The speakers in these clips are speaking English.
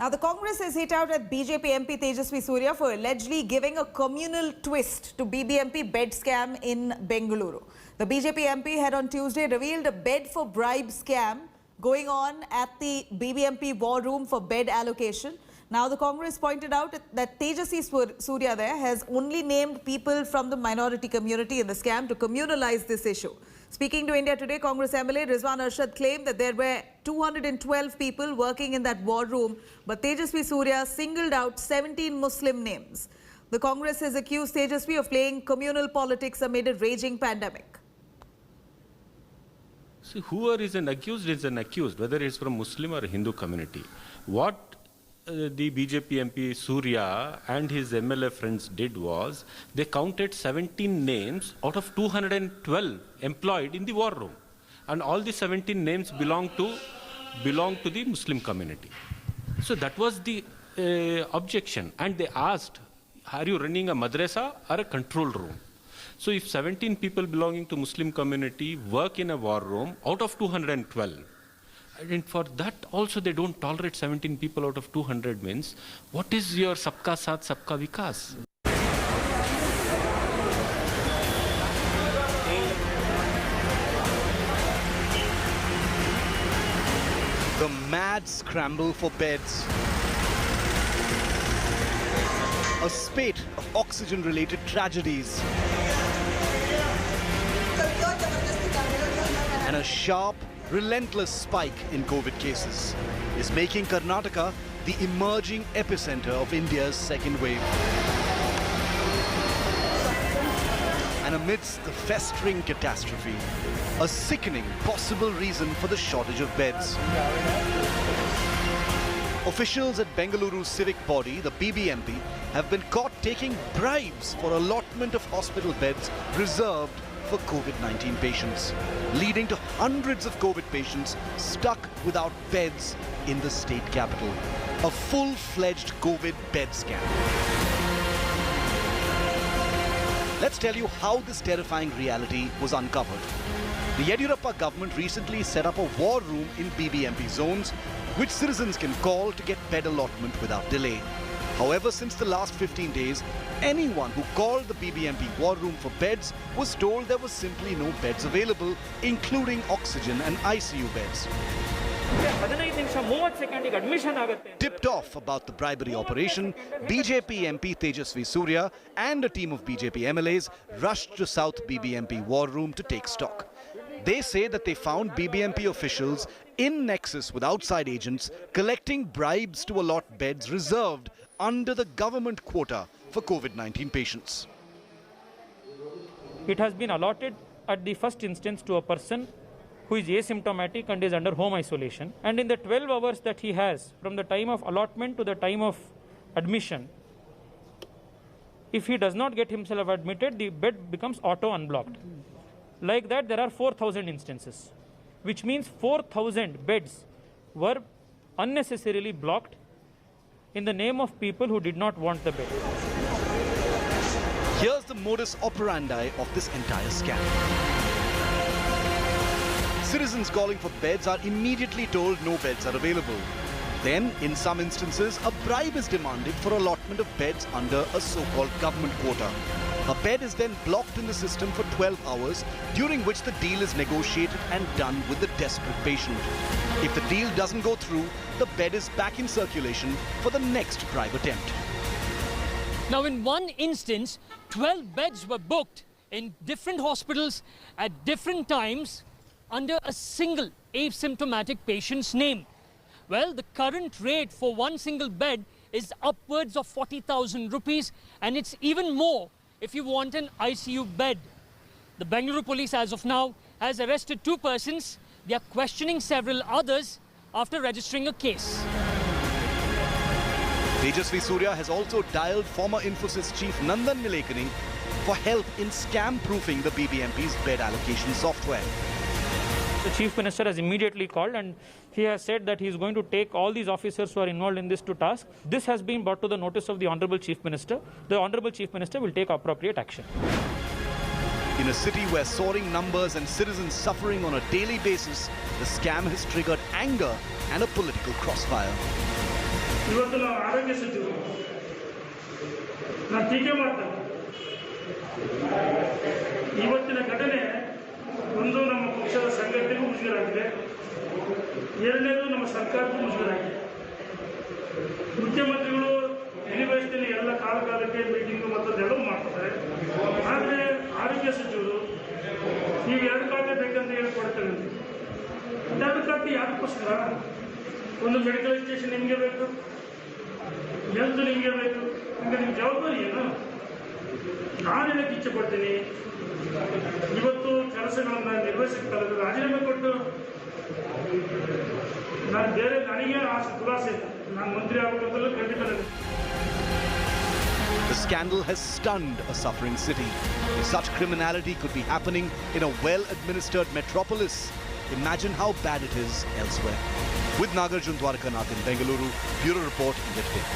Now, the Congress has hit out at BJP MP Tejasvi Surya for allegedly giving a communal twist to BBMP bed scam in Bengaluru. The BJP MP had on Tuesday revealed a bed for bribe scam going on at the BBMP war room for bed allocation. Now, the Congress pointed out that Tejasvi Surya there has only named people from the minority community in the scam to communalize this issue. Speaking to India Today, Congress MLA Rizwan Arshad claimed that there were 212 people working in that war room, but Tejasvi Surya singled out 17 Muslim names. The Congress has accused Tejasvi of playing communal politics amid a raging pandemic. See, whoever is an accused, whether it's from Muslim or Hindu community. What the BJP MP Surya and his MLA friends did was, they counted 17 names out of 212 employed in the war room. And all the 17 names belong to the Muslim community. So that was the objection. And they asked, are you running a madrasa or a control room? So if 17 people belonging to Muslim community work in a war room out of 212, and for that also they don't tolerate 17 people out of 200 means, what is your Sabka Saath, Sabka Vikas? The mad scramble for beds. A spate of oxygen-related tragedies. And a sharp, relentless spike in COVID cases is making Karnataka the emerging epicenter of India's second wave. And amidst the festering catastrophe, a sickening possible reason for the shortage of beds. Officials at Bengaluru's civic body, the BBMP, have been caught taking bribes for allotment of hospital beds reserved for COVID-19 patients, leading to hundreds of COVID patients stuck without beds in the state capital. A full-fledged COVID bed scam. Let's tell you how this terrifying reality was uncovered. The Yediyurappa government recently set up a war room in BBMP zones, which citizens can call to get bed allotment without delay. However, since the last 15 days, anyone who called the BBMP war room for beds was told there was simply no beds available, including oxygen and ICU beds. Tipped off about the bribery operation, BJP MP Tejasvi Surya and a team of BJP MLAs rushed to South BBMP war room to take stock. They say that they found BBMP officials in nexus with outside agents collecting bribes to allot beds reserved under the government quota for COVID-19 patients. It has been allotted at the first instance to a person who is asymptomatic and is under home isolation. And in the 12 hours that he has from the time of allotment to the time of admission, if he does not get himself admitted, the bed becomes auto-unblocked. Like that, there are 4,000 instances, which means 4,000 beds were unnecessarily blocked in the name of people who did not want the bed. Here's the modus operandi of this entire scam. Citizens calling for beds are immediately told no beds are available. Then, in some instances, a bribe is demanded for allotment of beds under a so-called government quota. A bed is then blocked in the system for 12 hours, during which the deal is negotiated and done with the desperate patient. If the deal doesn't go through, the bed is back in circulation for the next bribe attempt. Now, in one instance, 12 beds were booked in different hospitals at different times under a single asymptomatic patient's name. Well, the current rate for one single bed is upwards of 40,000 rupees, and it's even more if you want an ICU bed. The Bengaluru police, as of now, has arrested 2 persons. They are questioning several others after registering a case. Tejasvi Surya has also dialed former Infosys chief Nandan Nilekani for help in scam-proofing the BBMP's bed allocation software. The Chief Minister has immediately called and he has said that he is going to take all these officers who are involved in this to task. This has been brought to the notice of the Honorable Chief Minister. The Honorable Chief Minister will take appropriate action. In a city where soaring numbers and citizens suffering on a daily basis, the scam has triggered anger and a political crossfire. ಇವತ್ತು ನಾವು ಆರೋಗ್ಯ ಸಚಿವರು ನಾನು ಟೀಕೆ ಮಾಡ್ತೇನೆ. ಇವತ್ತಿನ ಘಟನೆ ಒಂದು ನಮ್ಮ ಪಕ್ಷದ ಸಂಘಟನೆಗೂ ಮುಜುಗರಾಗಿದೆ, ಎರಡನೇದು ನಮ್ಮ ಸರ್ಕಾರಕ್ಕೂ ಮುಜುಗರಾಗಿದೆ. ಮುಖ್ಯಮಂತ್ರಿಗಳು ಯೂನಿವರ್ಸಿಟಿಯಲ್ಲಿ ಎಲ್ಲ ಕಾಲಕಾಲಕ್ಕೆ ಮೀಟಿಂಗು ಮತ್ತದೆಲ್ಲವೂ ಮಾಡ್ತಾರೆ. ಆದರೆ ಆರೋಗ್ಯ ಸಚಿವರು ನೀವು ಎರಡು ಖಾತೆ ಬೇಕಂತ ಹೇಳ್ಕೊಡ್ತೇವೆ. ಎರಡು ಖಾತೆ ಯಾದಕ್ಕೋಸ್ಕರ? ಒಂದು ಮೆಡಿಕಲ್ ಎಜುಕೇಷನ್ ನಿಮಗೆ ಬೇಕು, ಹೆಲ್ತ್ ನಿಮಗೆ ಬೇಕು, ಹಂಗೆ ನಿಮ್ಮ ಜವಾಬ್ದಾರಿ ಏನು? ನಾನು ಹೇಳಕ್ಕೆ ಇಚ್ಛೆ ಪಡ್ತೀನಿ, ಇವತ್ತು ಕೆಲಸಗಳನ್ನು ನಿರ್ವಹಿಸಕ್ಕಾಗಲ್ಲ, ರಾಜೀನಾಮೆ ಕೊಟ್ಟು ನಾನು ಬೇರೆ ನನಗೆ ದುರಾಸೆ ಇಲ್ಲ, ನಾನು ಮಂತ್ರಿ ಆಗಬೇಕಂತಲೂ ಖಂಡಿತ ನನಗೆ. The scandal has stunned a suffering city. If such criminality could be happening in a well-administered metropolis, imagine how bad it is elsewhere. With Nagarjun Dwarkanath in Bengaluru, Bureau Report, India Today.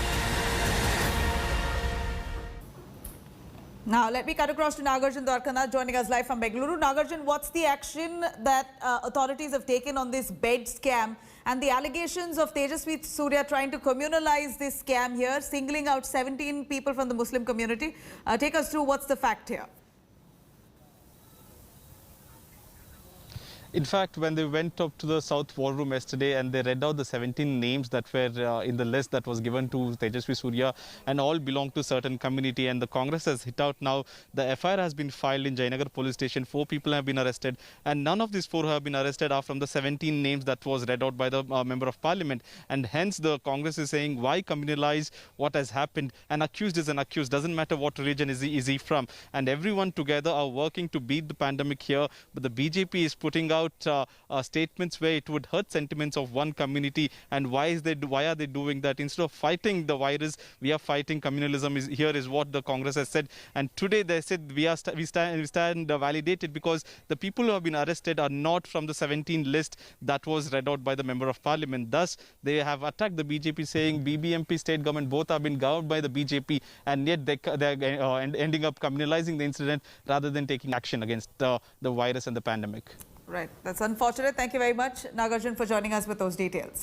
Now, let me cut across to Nagarjun Dwarkanath joining us live from Bengaluru. Nagarjun, what's the action that authorities have taken on this bed scam and the allegations of Tejasvi Surya trying to communalize this scam here, singling out 17 people from the Muslim community? Take us through what's the fact here. In fact, when they went up to the South War Room yesterday and they read out the 17 names that were in the list that was given to Tejasvi Surya and all belong to certain community, and the Congress has hit out now. The FIR has been filed in Jayanagar police station. 4 people have been arrested, and none of these 4 have been arrested are from the 17 names that was read out by the member of parliament. And hence the Congress is saying, why communalize what has happened? An accused is an accused. Doesn't matter what religion is he from. And everyone together are working to beat the pandemic here. But the BJP is putting out statements where it would hurt sentiments of one community. And why are they doing that? Instead of fighting the virus, we are fighting communalism. Here is what the Congress has said. And today they said we stand validated because the people who have been arrested are not from the 17 list that was read out by the member of parliament. Thus, they have attacked the BJP, saying BBMP, state government, both have been governed by the BJP, and yet they're ending up communalizing the incident rather than taking action against the virus and the pandemic. Right. That's unfortunate. Thank you very much, Nagarjun, for joining us with those details.